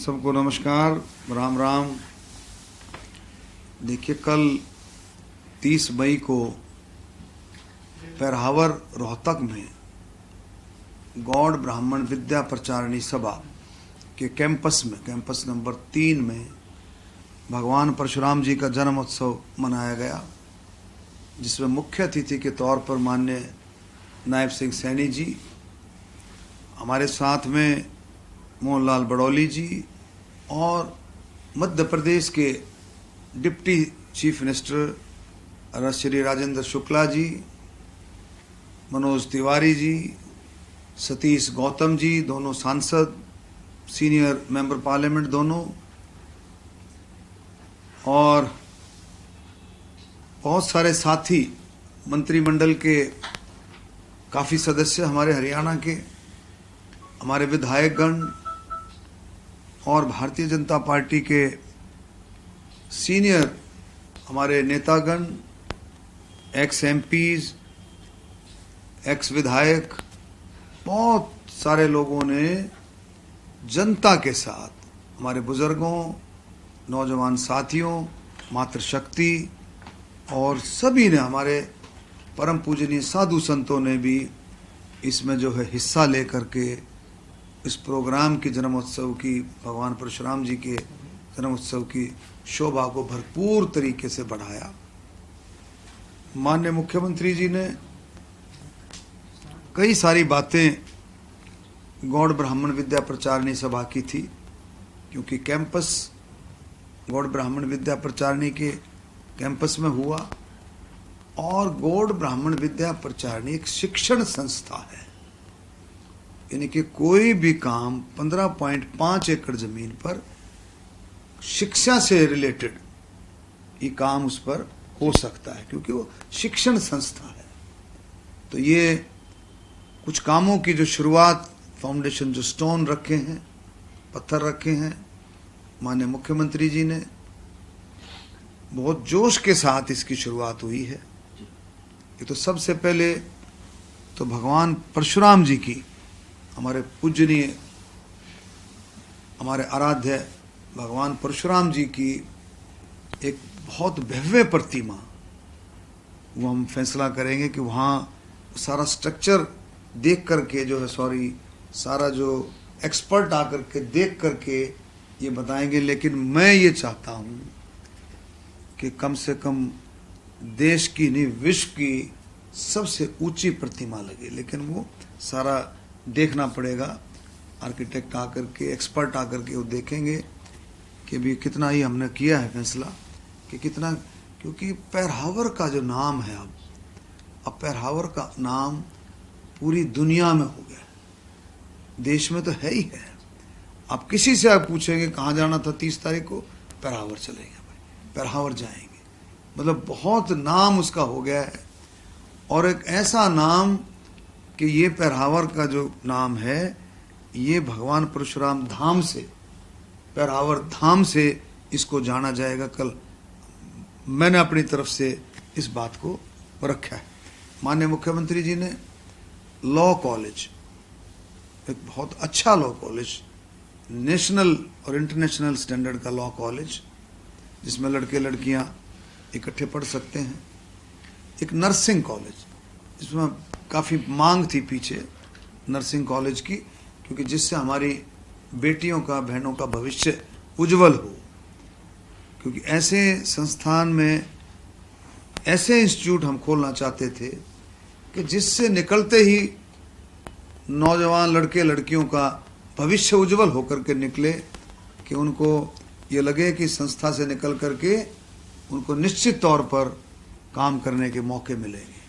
सबको नमस्कार, राम राम। देखिए, कल 30 मई को पैरावर रोहतक में गौड़ ब्राह्मण विद्या प्रचारिणी सभा के कैंपस नंबर 3 में भगवान परशुराम जी का जन्म उत्सव मनाया गया, जिसमें मुख्य अतिथि के तौर पर माननीय नायब सिंह सैनी जी, हमारे साथ में मोहनलाल बड़ौली जी और मध्य प्रदेश के deputy chief minister Shri Rajendra Shukla ji, Manoj Tiwari ji, Satish Gautam ji, दोनों सांसद, सीनियर मेंबर पार्लियामेंट दोनों, और बहुत सारे साथी, मंत्रिमंडल के काफ़ी सदस्य, हमारे हरियाणा के, हमारे विधायकगण और भारतीय जनता पार्टी के सीनियर हमारे नेतागण, एक्स एमपीज, एक्स विधायक, बहुत सारे लोगों ने जनता के साथ, हमारे बुजुर्गों, नौजवान साथियों, मातृशक्ति और सभी ने, हमारे परम पूजनीय साधु संतों ने भी इसमें जो है हिस्सा लेकर के इस प्रोग्राम की, जन्मोत्सव की, भगवान परशुराम जी के जन्मोत्सव की शोभा को भरपूर तरीके से बढ़ाया। माननीय मुख्यमंत्री जी ने कई सारी बातें गौड़ ब्राह्मण विद्या प्रचारिणी सभा की थी, क्योंकि कैंपस गौड़ ब्राह्मण विद्या प्रचारिणी के कैंपस में हुआ, और गौड़ ब्राह्मण विद्या प्रचारिणी एक शिक्षण संस्था है, यानी कि कोई भी काम 15.5 एकड़ जमीन पर शिक्षा से रिलेटेड ये काम उस पर हो सकता है, क्योंकि वो शिक्षण संस्था है। तो ये कुछ कामों की जो शुरुआत, फाउंडेशन जो स्टोन रखे हैं, पत्थर रखे हैं, माननीय मुख्यमंत्री जी ने बहुत जोश के साथ इसकी शुरुआत हुई है। ये तो सबसे पहले तो भगवान परशुराम जी की, हमारे पूजनीय, हमारे आराध्य भगवान परशुराम जी की एक बहुत भव्य प्रतिमा, वो हम फैसला करेंगे कि वहाँ सारा स्ट्रक्चर देख करके जो है, सारा जो एक्सपर्ट आकर के देख करके ये बताएंगे। लेकिन मैं ये चाहता हूँ कि कम से कम देश की नहीं, विश्व की सबसे ऊंची प्रतिमा लगे, लेकिन वो सारा देखना पड़ेगा। आर्किटेक्ट आकर के, एक्सपर्ट आकर के वो देखेंगे कि भी कितना ही हमने किया है फैसला कि कितना, क्योंकि पैरावर का जो नाम है, अब पैरावर का नाम पूरी दुनिया में हो गया, देश में तो है ही है। अब किसी से आप पूछेंगे कहाँ जाना था 30 तारीख को, पैरावर चलेंगे भाई, पैरावर जाएंगे, मतलब बहुत नाम उसका हो गया है। और एक ऐसा नाम कि ये पैरावर का जो नाम है, ये भगवान परशुराम धाम से, पैरावर धाम से इसको जाना जाएगा। कल मैंने अपनी तरफ से इस बात को रखा है। माननीय मुख्यमंत्री जी ने लॉ कॉलेज, एक बहुत अच्छा लॉ कॉलेज, नेशनल और इंटरनेशनल स्टैंडर्ड का लॉ कॉलेज, जिसमें लड़के लड़कियां इकट्ठे पढ़ सकते हैं। एक नर्सिंग कॉलेज, जिसमें काफ़ी मांग थी पीछे नर्सिंग कॉलेज की, क्योंकि जिससे हमारी बेटियों का, बहनों का भविष्य उज्जवल हो। क्योंकि ऐसे संस्थान में, ऐसे इंस्टीट्यूट हम खोलना चाहते थे कि जिससे निकलते ही नौजवान लड़के लड़कियों का भविष्य उज्जवल होकर के निकले, कि उनको ये लगे कि संस्था से निकल करके उनको निश्चित तौर पर काम करने के मौके मिलेंगे।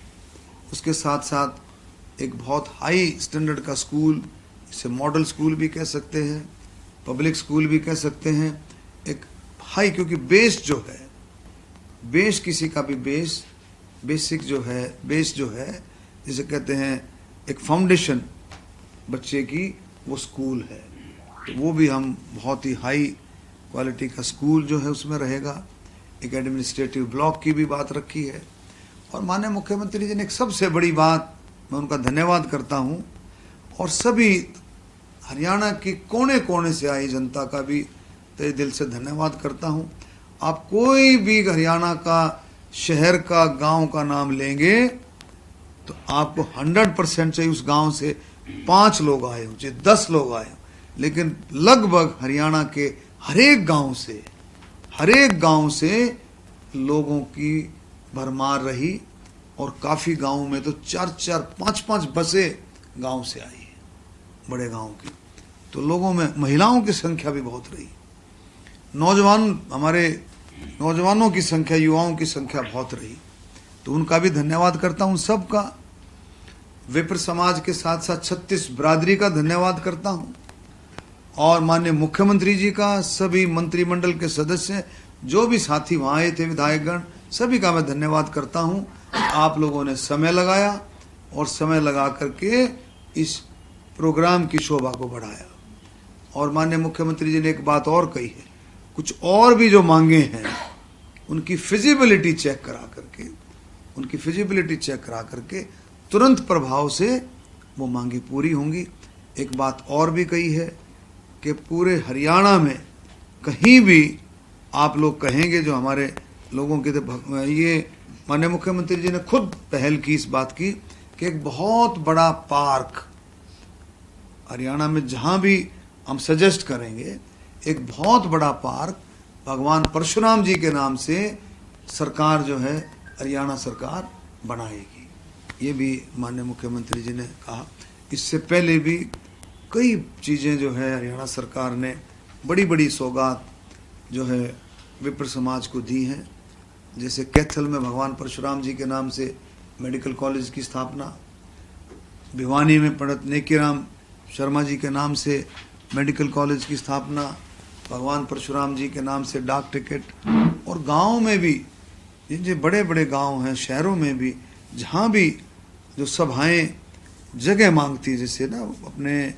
उसके साथ साथ एक बहुत हाई स्टैंडर्ड का स्कूल, इसे मॉडल स्कूल भी कह सकते हैं, पब्लिक स्कूल भी कह सकते हैं, एक हाई, क्योंकि बेस जो है, बेस किसी का भी बेस, बेसिक जो है, बेस जो है, जिसे कहते हैं एक फाउंडेशन बच्चे की, वो स्कूल है। तो वो भी हम बहुत ही हाई क्वालिटी का स्कूल जो है उसमें रहेगा। एक एडमिनिस्ट्रेटिव ब्लॉक की भी बात रखी है। और माननीय मुख्यमंत्री जी ने एक सबसे बड़ी बात, मैं उनका धन्यवाद करता हूँ, और सभी हरियाणा के कोने कोने से आई जनता का भी तहे दिल से धन्यवाद करता हूँ। आप कोई भी हरियाणा का शहर का गांव का नाम लेंगे तो आपको 100% चाहिए उस गांव से 5 लोग आए हों, चाहे 10 लोग आए हों, लेकिन लगभग हरियाणा के हरेक गांव से लोगों की भरमार रही और काफ़ी गांवों में तो 4-4, 5-5 बसें गांव से आई है, बड़े गांव की। तो लोगों में महिलाओं की संख्या भी बहुत रही, हमारे नौजवानों की संख्या, युवाओं की संख्या बहुत रही। तो उनका भी धन्यवाद करता हूं, सबका। विप्र समाज के साथ साथ 36 बिरादरी का धन्यवाद करता हूं और माननीय मुख्यमंत्री जी का, सभी मंत्रिमंडल के सदस्य, जो भी साथी वहां आए थे, विधायकगण, सभी का मैं धन्यवाद करता हूं। आप लोगों ने समय लगाया और समय लगा करके इस प्रोग्राम की शोभा को बढ़ाया। और माननीय मुख्यमंत्री जी ने एक बात और कही है, कुछ और भी जो मांगे हैं उनकी फिजिबिलिटी चेक करा करके तुरंत प्रभाव से वो मांगे पूरी होंगी। एक बात और भी कही है कि पूरे हरियाणा में कहीं भी आप लोग कहेंगे, जो हमारे लोगों के ये माननीय मुख्यमंत्री जी ने खुद पहल की इस बात की कि एक बहुत बड़ा पार्क हरियाणा में जहां भी हम सजेस्ट करेंगे, एक बहुत बड़ा पार्क भगवान परशुराम जी के नाम से सरकार जो है, हरियाणा सरकार बनाएगी। ये भी माननीय मुख्यमंत्री जी ने कहा। इससे पहले भी कई चीज़ें जो है हरियाणा सरकार ने बड़ी बड़ी सौगात जो है विप्र समाज को दी हैं। जैसे कैथल में भगवान परशुराम जी के नाम से मेडिकल कॉलेज की स्थापना, भिवानी में पंडित नेकीराम शर्मा जी के नाम से मेडिकल कॉलेज की स्थापना, भगवान परशुराम जी के नाम से डाक टिकट, और गाँव में भी जो बड़े बड़े गांव हैं, शहरों में भी जहाँ भी जो सभाएं जगह मांगती है, जैसे ना अपने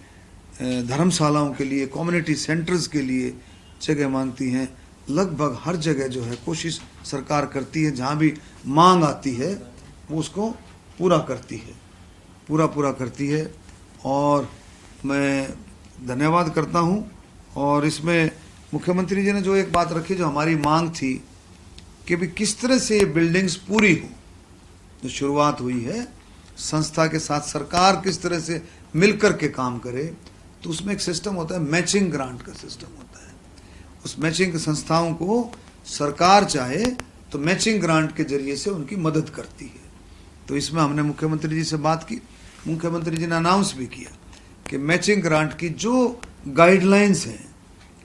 धर्मशालाओं के लिए, कम्युनिटी सेंटर्स के लिए जगह मांगती हैं, लगभग हर जगह जो है कोशिश सरकार करती है, जहाँ भी मांग आती है वो उसको पूरा करती है। और मैं धन्यवाद करता हूँ। और इसमें मुख्यमंत्री जी ने जो एक बात रखी, जो हमारी मांग थी कि भी किस तरह से ये बिल्डिंग्स पूरी हो, जो शुरुआत हुई है संस्था के साथ सरकार किस तरह से मिलकर के काम करे, तो उसमें एक सिस्टम होता है, मैचिंग ग्रांट का सिस्टम होता है। उस मैचिंग संस्थाओं को सरकार चाहे तो मैचिंग ग्रांट के जरिए से उनकी मदद करती है। तो इसमें हमने मुख्यमंत्री जी से बात की, मुख्यमंत्री जी ने अनाउंस भी किया कि मैचिंग ग्रांट की जो गाइडलाइंस हैं,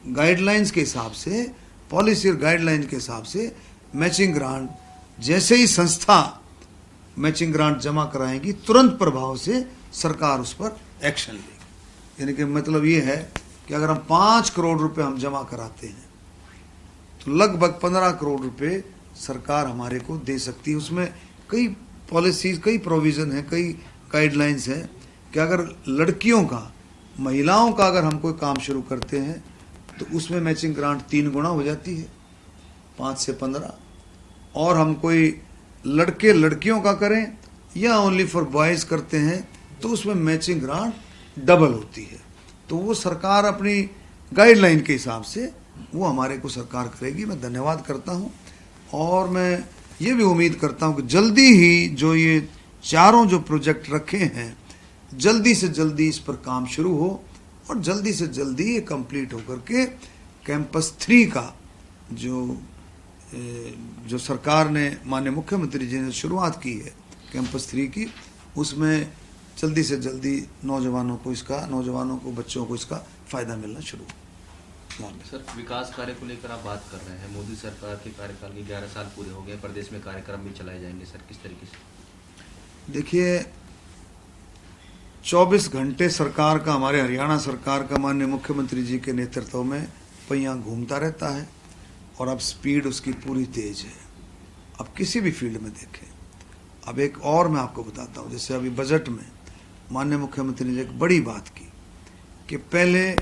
गाइडलाइंस के हिसाब से, पॉलिसी और गाइडलाइन के हिसाब से मैचिंग ग्रांट, जैसे ही संस्था मैचिंग ग्रांट जमा कराएंगी, तुरंत प्रभाव से सरकार उस पर एक्शन लेगी। यानी कि मतलब ये है कि अगर हम 5 करोड़ रुपए हम जमा कराते हैं तो लगभग 15 करोड़ रुपए सरकार हमारे को दे सकती है। उसमें कई पॉलिसीज, कई प्रोविज़न है, कई गाइडलाइंस हैं कि अगर लड़कियों का, महिलाओं का अगर हम कोई काम शुरू करते हैं तो उसमें मैचिंग ग्रांट 3 गुना हो जाती है, 5 से 15। और हम कोई लड़के लड़कियों का करें या ओनली फॉर बॉयज़ करते हैं तो उसमें मैचिंग ग्रांट डबल होती है। तो वो सरकार अपनी गाइडलाइन के हिसाब से वो हमारे को सरकार करेगी। मैं धन्यवाद करता हूँ और मैं ये भी उम्मीद करता हूँ कि जल्दी ही जो ये चारों जो प्रोजेक्ट रखे हैं, जल्दी से जल्दी इस पर काम शुरू हो और जल्दी से जल्दी ये कंप्लीट होकर के कैंपस 3 का जो सरकार ने, माननीय मुख्यमंत्री जी ने शुरुआत की है कैंपस 3 की, उसमें जल्दी से जल्दी नौजवानों को, बच्चों को इसका फ़ायदा मिलना शुरू हो। सर, विकास कार्य को लेकर आप बात कर रहे हैं, मोदी सरकार के कार्यकाल के 11 साल पूरे हो गए, प्रदेश में कार्यक्रम भी चलाए जाएंगे, सर किस तरीके से? देखिए, 24 घंटे सरकार का, हमारे हरियाणा सरकार का माननीय मुख्यमंत्री जी के नेतृत्व में पहिया घूमता रहता है और अब स्पीड उसकी पूरी तेज है। अब किसी भी फील्ड में देखें। अब एक और मैं आपको बताता हूँ, जैसे अभी बजट में माननीय मुख्यमंत्री ने एक बड़ी बात की कि पहले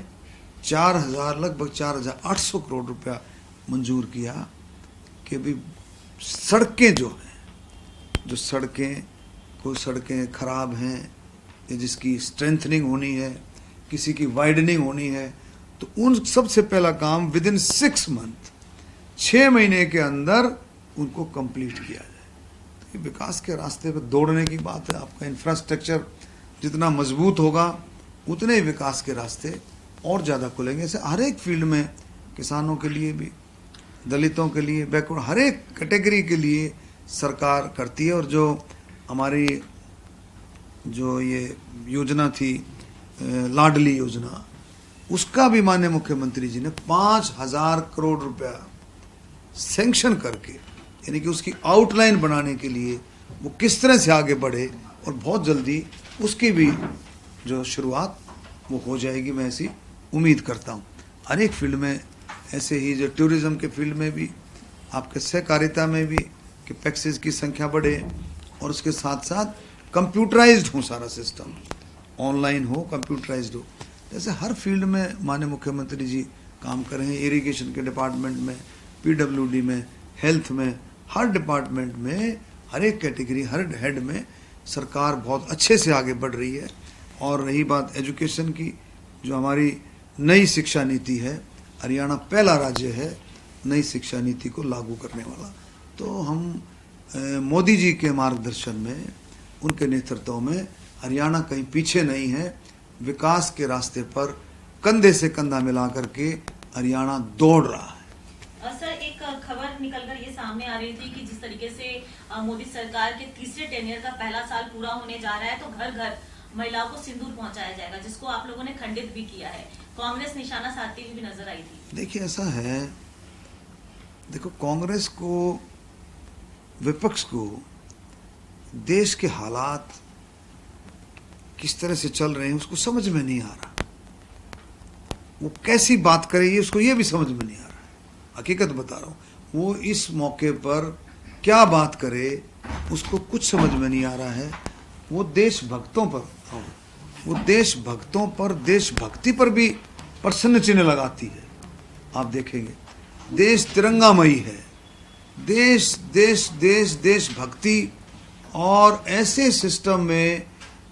लगभग 4,800 करोड़ रुपया मंजूर किया कि भी सड़कें जो हैं, कोई सड़कें खराब हैं या जिसकी स्ट्रेंथनिंग होनी है किसी की वाइडनिंग होनी है, तो उन सबसे पहला काम विद इन 6 मंथ, 6 महीने के अंदर उनको कंप्लीट किया जाए। तो ये विकास के रास्ते पर दौड़ने की बात है। आपका इंफ्रास्ट्रक्चर जितना मजबूत होगा उतने ही विकास के रास्ते और ज़्यादा खुलेंगे। ऐसे हर एक फील्ड में, किसानों के लिए भी, दलितों के लिए, बैकवर्ड, हर एक कैटेगरी के लिए सरकार करती है। और जो हमारी जो ये योजना थी लाडली योजना, उसका भी माननीय मुख्यमंत्री जी ने 5,000 करोड़ रुपया सैंक्शन करके, यानी कि उसकी आउटलाइन बनाने के लिए वो किस तरह से आगे बढ़े, और बहुत जल्दी उसकी भी जो शुरुआत वो हो जाएगी, मैं ऐसी उम्मीद करता हूँ। हर एक फील्ड में ऐसे ही, जो टूरिज्म के फील्ड में भी, आपके सहकारिता में भी, कि पैक्सेज की संख्या बढ़े, और उसके साथ साथ कंप्यूटराइज्ड हो सारा सिस्टम, ऑनलाइन हो, कंप्यूटराइज्ड हो। जैसे हर फील्ड में माननीय मुख्यमंत्री जी काम कर रहे हैं। इरिगेशन के डिपार्टमेंट में, पीडब्ल्यूडी में, हेल्थ में, हर डिपार्टमेंट में, हर एक कैटेगरी, हर हेड में सरकार बहुत अच्छे से आगे बढ़ रही है। और रही बात एजुकेशन की, जो हमारी नई शिक्षा नीति है, हरियाणा पहला राज्य है नई शिक्षा नीति को लागू करने वाला। तो हम मोदी जी के मार्गदर्शन में, उनके नेतृत्व में हरियाणा कहीं पीछे नहीं है। विकास के रास्ते पर कंधे से कंधा मिला करके हरियाणा दौड़ रहा है। सर, एक खबर निकलकर ये सामने आ रही थी कि जिस तरीके से मोदी सरकार के तीसरे टेनियर का पहला साल पूरा होने जा रहा है, तो घर घर महिलाओं को सिंदूर पहुंचाया जाएगा, जिसको आप लोगों ने खंडित भी किया है। कांग्रेस निशाना साधती हुई भी नजर आई थी। देखिए, ऐसा है, देखो, कांग्रेस को, विपक्ष को देश के हालात किस तरह से चल रहे हैं उसको समझ में नहीं आ रहा। वो कैसी बात करेगी उसको ये भी समझ में नहीं आ रहा है। हकीकत बता रहा हूँ, वो इस मौके पर क्या बात करे उसको कुछ समझ में नहीं आ रहा है। वो देशभक्तों पर, वो देशभक्तों पर, देशभक्ति पर भी प्रश्न चिन्ह लगाती है। आप देखेंगे, देश तिरंगामयी है, देश देश देश देशभक्ति, और ऐसे सिस्टम में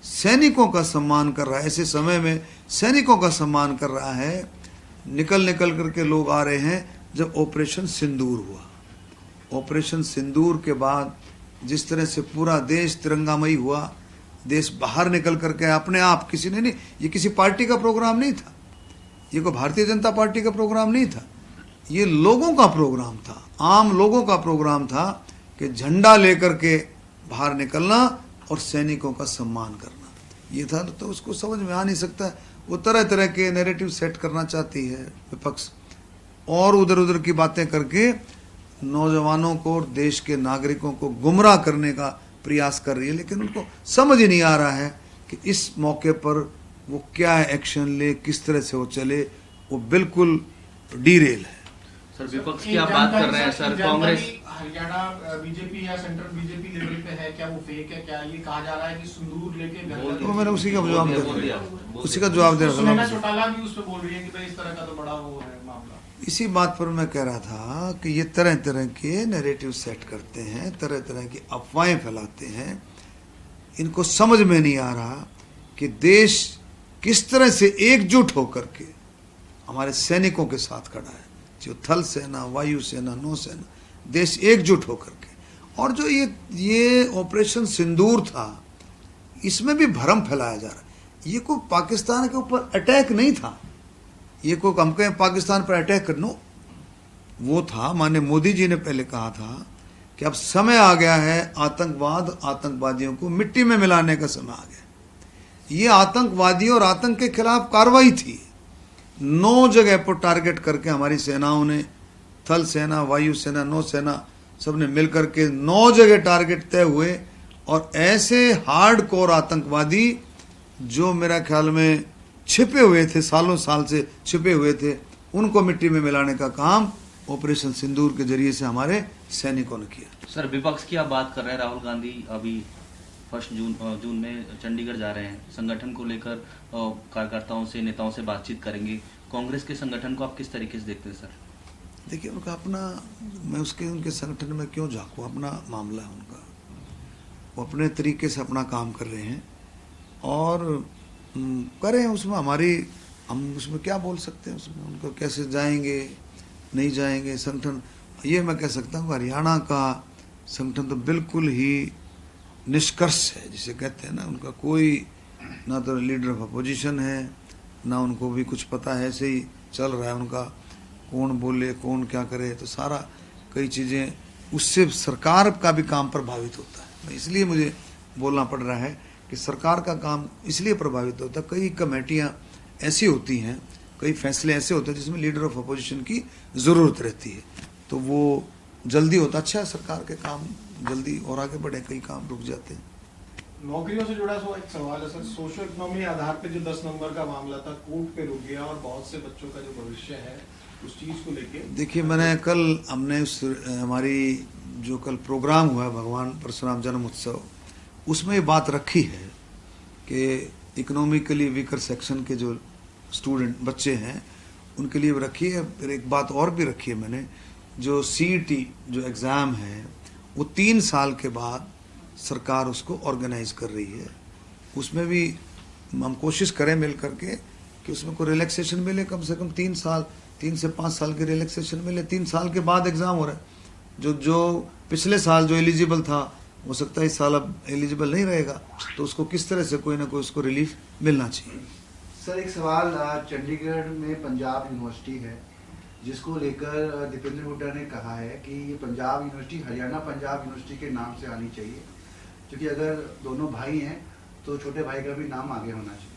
सैनिकों का सम्मान कर रहा है, ऐसे समय में सैनिकों का सम्मान कर रहा है। निकल करके लोग आ रहे हैं। जब ऑपरेशन सिंदूर हुआ, ऑपरेशन सिंदूर के बाद जिस तरह से पूरा देश तिरंगामयी हुआ, देश बाहर निकल करके अपने आप, किसी ने नहीं, ये किसी पार्टी का प्रोग्राम नहीं था, ये कोई भारतीय जनता पार्टी का प्रोग्राम नहीं था, ये लोगों का प्रोग्राम था, आम लोगों का प्रोग्राम था कि झंडा लेकर के बाहर निकलना और सैनिकों का सम्मान करना, ये था। तो उसको समझ में आ नहीं सकता। वो तरह तरह के नैरेटिव सेट करना चाहती है विपक्ष, और उधर उधर की बातें करके नौजवानों को और देश के नागरिकों को गुमराह करने का प्रयास कर रही है। लेकिन उनको समझ ही नहीं आ रहा है कि इस मौके पर वो क्या एक्शन ले, किस तरह से वो चले। वो बिल्कुल डीरेल है। सर, विपक्ष की आप बात कर रहे हैं सर, कांग्रेस हरियाणा बीजेपी या सेंट्रल बीजेपी लेवल पे है, क्या वो फेक है? क्या ये कहा जा रहा है कि सिंदूर लेके तो मैंने उसी का जवाब दे रहा था। सुनैना चौटाला भी उस पे बोल रही है कि भाई इस तरह का तो बड़ा वो है मामला। इसी बात पर मैं कह रहा था कि ये तरह तरह के नैरेटिव सेट करते हैं, तरह तरह की अफवाहें फैलाते हैं। इनको समझ में नहीं आ रहा कि देश किस तरह से एकजुट होकर के हमारे सैनिकों के साथ खड़ा है, जो थल सेना, वायु सेना, नौसेना, देश एकजुट होकर के। और जो ये ऑपरेशन सिंदूर था, इसमें भी भ्रम फैलाया जा रहा है। ये कोई पाकिस्तान के ऊपर अटैक नहीं था, ये कोई हम कहें पाकिस्तान पर अटैक करना, वो था, माननीय मोदी जी ने पहले कहा था कि अब समय आ गया है आतंकवाद, आतंकवादियों को मिट्टी में मिलाने का समय आ गया। ये आतंकवादियों और आतंक के खिलाफ कार्रवाई थी। 9 जगह पर टारगेट करके हमारी सेनाओं ने, थल सेना, वायु सेना, नौसेना, सबने मिलकर के 9 जगह टारगेट तय हुए। और ऐसे हार्डकोर आतंकवादी जो मेरा ख्याल में छिपे हुए थे, सालों साल से छिपे हुए थे, उनको मिट्टी में मिलाने का काम ऑपरेशन सिंदूर के जरिए से हमारे सैनिकों ने किया। सर, विपक्ष की आप बात कर रहे हैं, राहुल गांधी अभी 1 जून में चंडीगढ़ जा रहे हैं, संगठन को लेकर कार्यकर्ताओं से, नेताओं से बातचीत करेंगे। कांग्रेस के संगठन को आप किस तरीके से देखते हैं सर? देखिए, उनका अपना, मैं उनके संगठन में क्यों झांकूं, अपना मामला है उनका, वो अपने तरीके से अपना काम कर रहे हैं। और करें, उसमें हमारी, हम उसमें क्या बोल सकते हैं, उसमें उनको कैसे जाएंगे नहीं जाएंगे संगठन। ये मैं कह सकता हूँ हरियाणा का संगठन तो बिल्कुल ही निष्कर्ष है, जिसे कहते हैं ना, उनका कोई ना तो लीडर ऑफ अपोजिशन है, ना उनको भी कुछ पता है, ऐसे ही चल रहा है उनका, कौन बोले कौन क्या करे, तो सारा कई चीज़ें उससे सरकार का भी काम प्रभावित होता है। इसलिए मुझे बोलना पड़ रहा है कि सरकार का काम इसलिए प्रभावित होता है, कई कमेटियां ऐसी होती हैं, कई फैसले ऐसे होते हैं जिसमें लीडर ऑफ अपोजिशन की ज़रूरत रहती है, तो वो जल्दी होता। अच्छा है सरकार के काम जल्दी और आगे बढ़े, कई काम रुक जाते हैं। नौकरियों से जुड़ा एक सवाल है सर, सोशल इकोनॉमी आधार पे जो 10 नंबर का मामला था कोर्ट पे रुक गया और बहुत से बच्चों का जो भविष्य है उस चीज को लेके, देखिए मैंने कल हमने उस हमारी जो कल प्रोग्राम हुआ है भगवान परशुराम जन्म उत्सव, उसमें ये बात रखी है कि इकोनॉमिकली वीकर सेक्शन के जो स्टूडेंट बच्चे हैं उनके लिए रखी है। फिर एक बात और भी रखी है मैंने, जो CET जो एग्ज़ाम है वो 3 साल के बाद सरकार उसको ऑर्गेनाइज कर रही है, उसमें भी हम कोशिश करें मिल करके कि उसमें कोई रिलैक्सेशन मिले, कम से कम 3 साल, 3 से 5 साल की रिलैक्सेशन मिले। 3 साल के बाद एग्ज़ाम हो रहा है, जो पिछले साल जो एलिजिबल था हो सकता है इस साल अब एलिजिबल नहीं रहेगा, तो उसको किस तरह से कोई ना कोई उसको रिलीफ मिलना चाहिए। सर एक सवाल, चंडीगढ़ में पंजाब यूनिवर्सिटी है जिसको लेकर दीपेंद्र हुड्डा ने कहा है कि ये पंजाब यूनिवर्सिटी हरियाणा पंजाब यूनिवर्सिटी के नाम से आनी चाहिए, क्योंकि अगर दोनों भाई हैं तो छोटे भाई का भी नाम आगे होना चाहिए।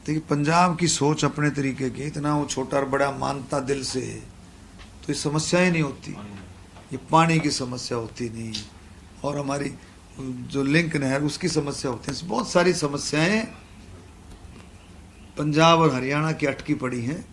देखिए पंजाब की सोच अपने तरीके की, इतना वो छोटा और बड़ा मानता दिल से, तो ये समस्या ही नहीं होती, ये पानी की समस्या होती नहीं, और हमारी जो लिंक नहर उसकी समस्या होती है, बहुत सारी समस्याएं पंजाब और हरियाणा की अटकी पड़ी हैं।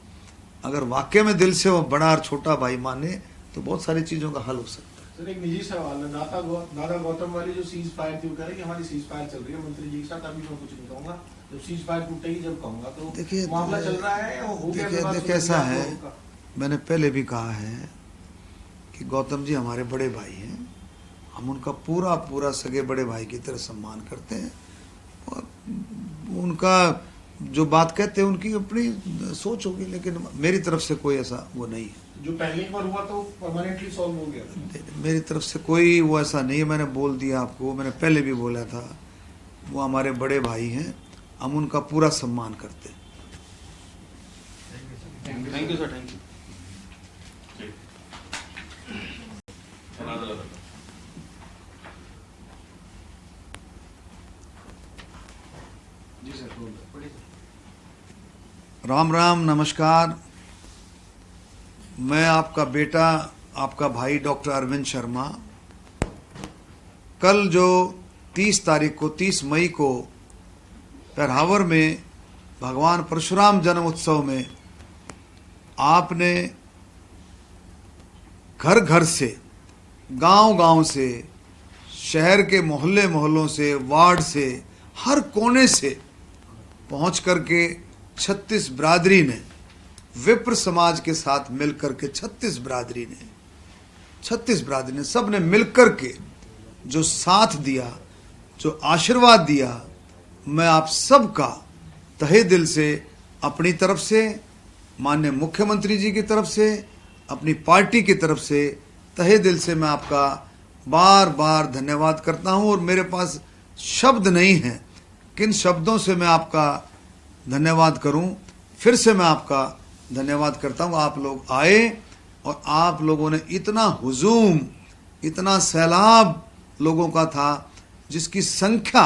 अगर वाकई में दिल से वो बड़ा और छोटा भाई माने तो बहुत सारी चीजों का हल हो सकता है। सर एक निजी सवाल है, दादा गौतम वाली जो सीज फायर थी, वो कह रहे कि हमारी सीज फायर चल रही है मंत्री जी के साथ, अभी मैं कुछ नहीं कहूंगा, जब सीज फायर टूटेगी जब कहूंगा, तो देखिए मामला चल रहा है हो गया। देखिए ऐसा है, मैंने पहले भी कहा है कि गौतम जी हमारे बड़े भाई हैं, हम उनका पूरा पूरा सगे बड़े भाई की तरह सम्मान करते हैं, और उनका जो बात कहते हैं उनकी अपनी सोच होगी, लेकिन मेरी तरफ से कोई ऐसा वो नहीं है। जो पहली बार हुआ तो परमानेंटली सॉल्व हो गया, मेरी तरफ से कोई वो ऐसा नहीं है। मैंने बोल दिया आपको, मैंने पहले भी बोला था, वो हमारे बड़े भाई हैं, हम उनका पूरा सम्मान करते हैं। Thank you sir, thank you. जी सर, राम राम, नमस्कार। मैं आपका बेटा, आपका भाई डॉक्टर अरविंद शर्मा, कल जो 30 तारीख को 30 मई को पेरावर में भगवान परशुराम जन्म उत्सव में आपने घर घर से, गांव गांव से, शहर के मोहल्ले मोहल्लों से, वार्ड से, हर कोने से पहुंच करके 36 बिरादरी ने, विप्र समाज के साथ मिलकर के 36 बिरादरी ने सब ने मिलकर के जो साथ दिया, जो आशीर्वाद दिया, मैं आप सबका तहे दिल से, अपनी तरफ से, माननीय मुख्यमंत्री जी की तरफ से, अपनी पार्टी की तरफ से तहे दिल से मैं आपका बार बार धन्यवाद करता हूं। और मेरे पास शब्द नहीं है किन शब्दों से मैं आपका धन्यवाद करूं। फिर से मैं आपका धन्यवाद करता हूं। आप लोग आए और आप लोगों ने इतना हुजूम, इतना सैलाब लोगों का था, जिसकी संख्या,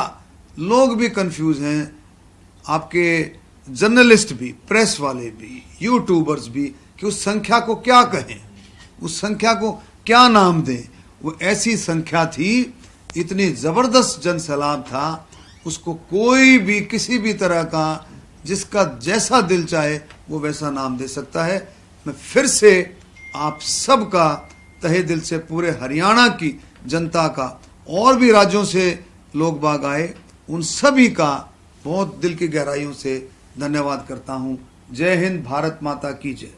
लोग भी कंफ्यूज हैं, आपके जर्नलिस्ट भी, प्रेस वाले भी, यूट्यूबर्स भी, कि उस संख्या को क्या कहें, उस संख्या को क्या नाम दें। वो ऐसी संख्या थी, इतनी जबरदस्त जन सैलाब था, उसको कोई भी किसी भी तरह का, जिसका जैसा दिल चाहे वो वैसा नाम दे सकता है। मैं फिर से आप सबका तहे दिल से, पूरे हरियाणा की जनता का, और भी राज्यों से लोग बाग आए, उन सभी का बहुत दिल की गहराइयों से धन्यवाद करता हूं। जय हिंद, भारत माता की जय।